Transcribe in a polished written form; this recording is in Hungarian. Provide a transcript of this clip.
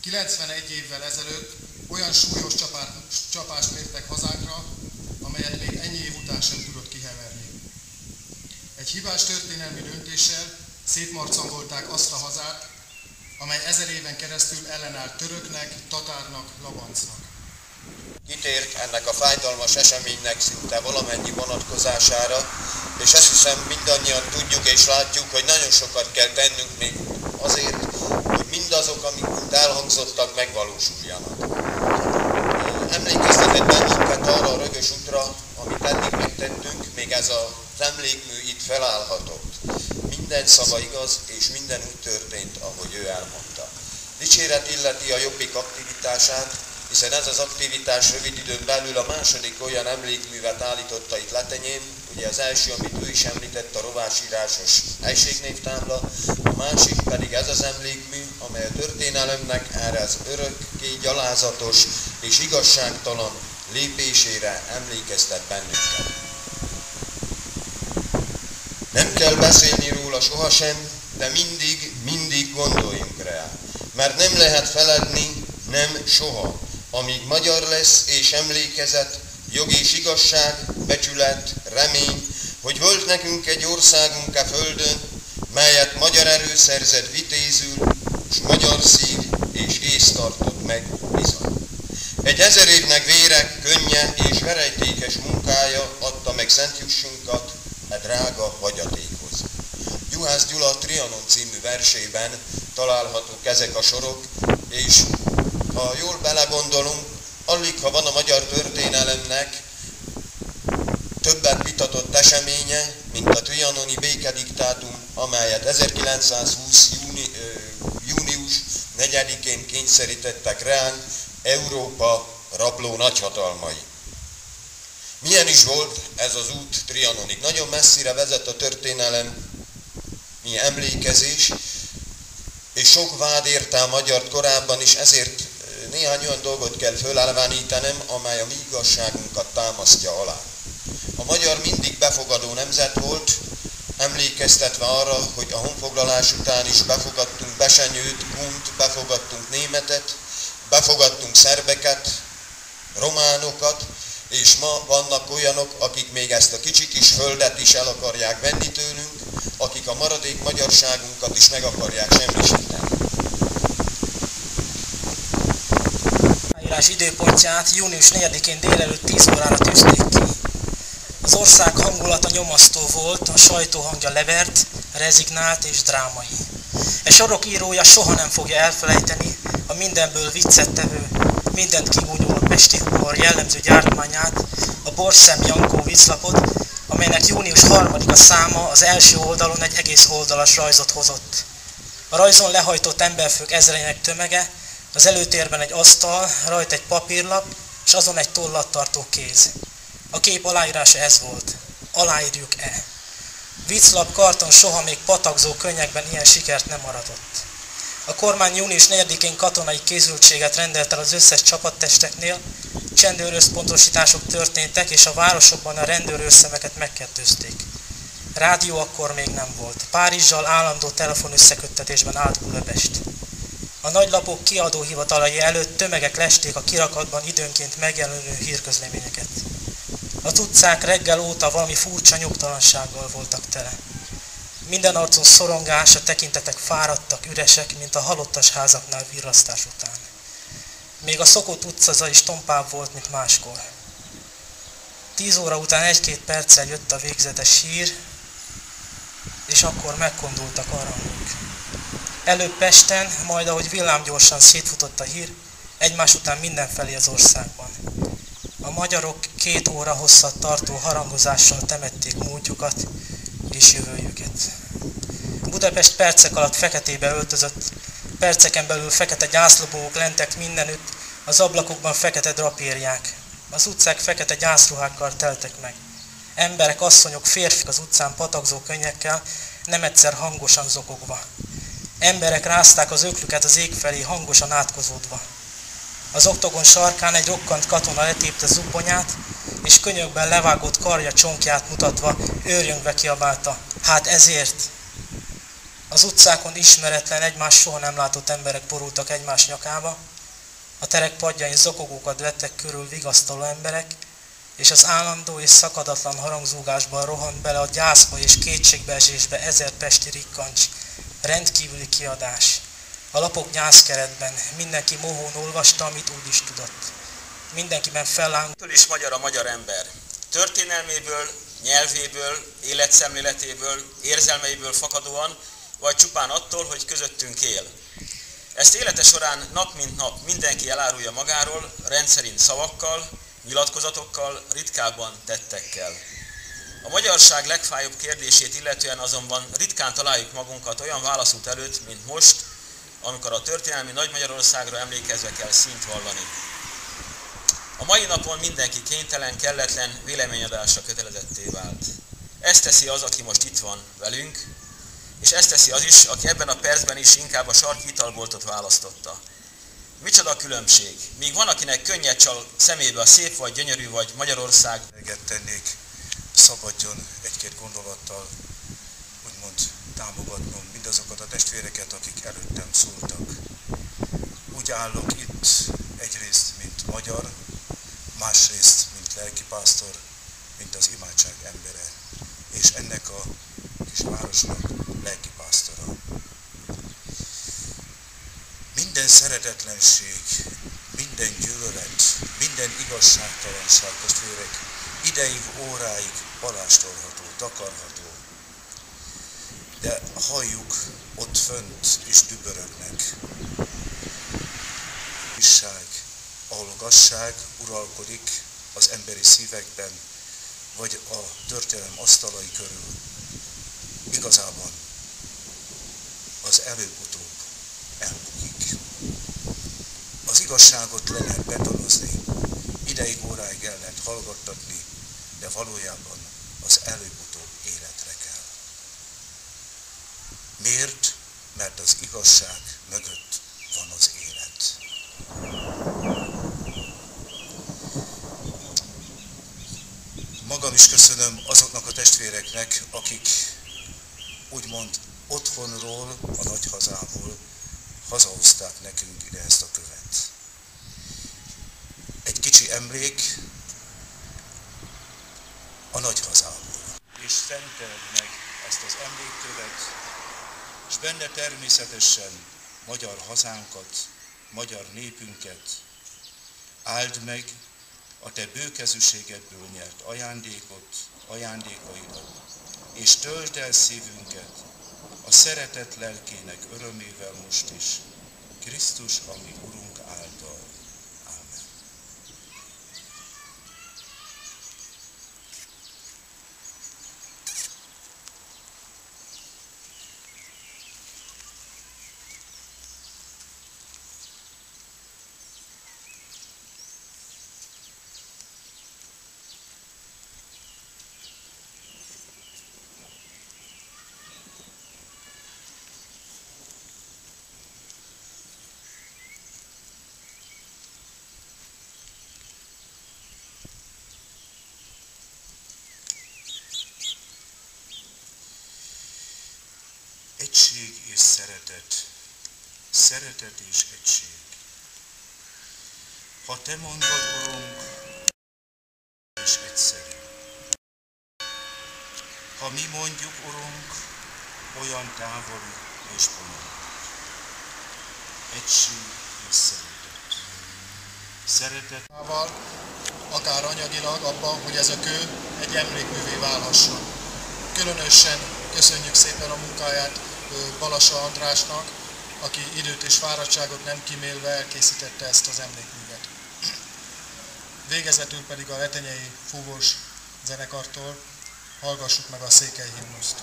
91 évvel ezelőtt olyan súlyos csapást mértek hazánkra, amelyet még ennyi év után sem tudott kiheverni. Egy hibás történelmi döntéssel szétmarcangolták azt a hazát, amely 1000 éven keresztül ellenállt töröknek, tatárnak, labancnak. Kitért ennek a fájdalmas eseménynek szinte valamennyi vonatkozására, és ezt hiszem mindannyian tudjuk és látjuk, hogy nagyon sokat kell tennünk még azért, hogy mindazok, amik itt elhangzottak, megvalósuljanak. Emlékeztetett bennünket arra a rögös útra, amit eddig megtettünk, még ez az emlékmű itt felállhatott. Minden szava igaz, és minden úgy történt, ahogy ő elmondta. Dicséret illeti a Jobbik aktivitását, hiszen ez az aktivitás rövid időn belül a második olyan emlékművet állította itt Letenyén, ugye az első, amit ő is említett, a rovásírásos helységnévtábla, a másik pedig ez az emlékmű, amely a történelemnek erre az örökké gyalázatos és igazságtalan lépésére emlékeztet bennünket. Nem kell beszélni róla sohasem, de mindig gondoljunk rá, mert nem lehet feledni, nem soha, amíg magyar lesz és emlékezet, jog és igazság, becsület, remény, hogy volt nekünk egy országunk a földön, melyet magyar erő szerzett vitézül, s magyar szív és ész tartott meg bizony. Egy 1000 évnek vére, könnye és verejtékes munkája adta meg Szent Jussunkat e drága hagyatékhoz. Juhász Gyula Trianon című versében találhatók ezek a sorok, és ha jól belegondolunk, alig ha van a magyar történelemnek többet vitatott eseménye, mint a trianoni békediktátum, amelyet 1920. június 4-én kényszerítettek ránk Európa rabló nagyhatalmai. Milyen is volt ez az út Trianonig? Nagyon messzire vezet a történelem, mi emlékezés, és sok vád érte a magyart korábban is, ezért néhány olyan dolgot kell fölelvenítenem, amely a mi igazságunkat támasztja alá. A magyar mindig befogadó nemzet volt, emlékeztetve arra, hogy a honfoglalás után is befogadtunk besenyőt, hunt, befogadtunk németet, befogadtunk szerbeket, románokat, és ma vannak olyanok, akik még ezt a kicsi kis földet is el akarják venni tőlünk, akik a maradék magyarságunkat is meg akarják semmisíteni. Írás időpontját június 4-én délelőtt 10 órára tűzték ki. Az ország hangulata nyomasztó volt, a sajtó hangja levert, rezignált és drámai. E sorok írója soha nem fogja elfelejteni a mindenből viccet tevő, mindent kigúnyoló pesti humor jellemző gyártmányát, a Borszem Jankó viclapot, amelynek június 3-a száma az első oldalon egy egész oldalas rajzot hozott. A rajzon lehajtott emberfők ezreinek tömege, az előtérben egy asztal, rajta egy papírlap, és azon egy tollattartó kéz. A kép aláírása ez volt. Aláírjuk-e? Viclap karton soha még patakzó könnyekben ilyen sikert nem aratott. A kormány június 4-én katonai készültséget rendelt el az összes csapattesteknél, csendőrösszpontosítások történtek, és a városokban a rendőrőrszemeket megkettőzték. Rádió akkor még nem volt. Párizsal állandó telefonösszeköttetésben állt Budapest. A nagylapok kiadóhivatalai előtt tömegek lesték a kirakatban időnként megjelenő hírközleményeket. Az utcák reggel óta valami furcsa nyugtalansággal voltak tele. Minden arcon szorongás, a tekintetek fáradtak, üresek, mint a halottas házaknál virrasztás után. Még a szokott utcaza is tompább volt, mint máskor. 10 óra után 1-2 perccel jött a végzetes hír, és akkor megkondultak aranyok. Előbb Pesten, majd ahogy villámgyorsan szétfutott a hír, egymás után mindenfelé az országban. A magyarok 2 óra hosszat tartó harangozással temették múltjukat és jövőjüket. Budapest percek alatt feketébe öltözött, perceken belül fekete gyászlobogók lentek mindenütt, az ablakokban fekete drapériák. Az utcák fekete gyászruhákkal teltek meg. Emberek, asszonyok, férfiak az utcán patakzó könnyekkel, nem egyszer hangosan zokogva. Emberek rázták az öklüket az ég felé hangosan átkozódva. Az oktogon sarkán egy rokkant katona letépte zubbonyát, és könyökben levágott karja csonkját mutatva, őrjöngve kiabálta: hát ezért! Az utcákon ismeretlen, egymás soha nem látott emberek borultak egymás nyakába, a terek padjain zokogókat vettek körül vigasztaló emberek, és az állandó és szakadatlan harangzúgásban rohant bele a gyászba és kétségbeesésbe ezer pesti rikkancs, rendkívüli kiadás. A lapok nyászkeretben mindenki mohón olvasta, amit úgy is tudott. Mindenkiben fellángott. Mitől is magyar a magyar ember? Történelméből, nyelvéből, életszemléletéből, érzelmeiből fakadóan, vagy csupán attól, hogy közöttünk él. Ezt élete során nap mint nap mindenki elárulja magáról, rendszerint szavakkal, nyilatkozatokkal, ritkábban tettekkel. A magyarság legfájóbb kérdését illetően azonban ritkán találjuk magunkat olyan válaszút előtt, mint most, amikor a történelmi Nagy Magyarországra emlékezve kell színt vallani. A mai napon mindenki kénytelen, kelletlen véleményadásra kötelezetté vált. Ezt teszi az, aki most itt van velünk, és ezt teszi az is, aki ebben a percben is inkább a sarki italboltot választotta. Micsoda különbség. Míg van, akinek könnyed csal szemébe a szép vagy gyönyörű vagy Magyarország. Tennék, szabadjon egy-két gondolattal, úgymond támogatnom mindazokat a testvéreket, akik előttem szóltak. Úgy állok itt egyrészt, mint magyar, másrészt, mint lelkipásztor, mint az imádság embere, és ennek a kis városnak lelkipásztora. Minden szeretetlenség, minden gyűlölet, minden igazságtalanság, testvérek, ideig, óráig palástolható, takarható. De halljuk, ott fönt is dübörögnek. Ahol a gazság uralkodik az emberi szívekben, vagy a történelem asztalai körül. Igazában az előbb-utóbb elbukik. Az igazságot le lehet betonozni, ideig, óráig el lehet hallgattatni, de valójában az előbb-utóbb életre kell. Miért? Mert az igazság mögött van az élet. Magam is köszönöm azoknak a testvéreknek, akik úgymond otthonról, a nagy hazából hazahozták nekünk ide ezt a követ. Egy kicsi emlék a nagy hazából. És szenteld meg ezt az emlékkövet, és benne természetesen magyar hazánkat, magyar népünket. Áld meg a te bőkezűségedből nyert ajándékaidat, és töld el szívünket a szeretet lelkének örömével most is, Krisztus, a mi Urunk által. Ámen. Egység és szeretet, szeretet és egység. Ha te mondod, Urunk, és egyszerű. Ha mi mondjuk, Urunk, olyan távoli és bonyolult. Egység és szeretet. Szeretet. Akár anyagilag abban, hogy ez a kő egy emlékművé válhasson. Különösen köszönjük szépen a munkáját Balassa Andrásnak, aki időt és fáradtságot nem kímélve elkészítette ezt az emlékművet. Végezetül pedig a Letenyei Fúvós zenekartól hallgassuk meg a székely himnuszt.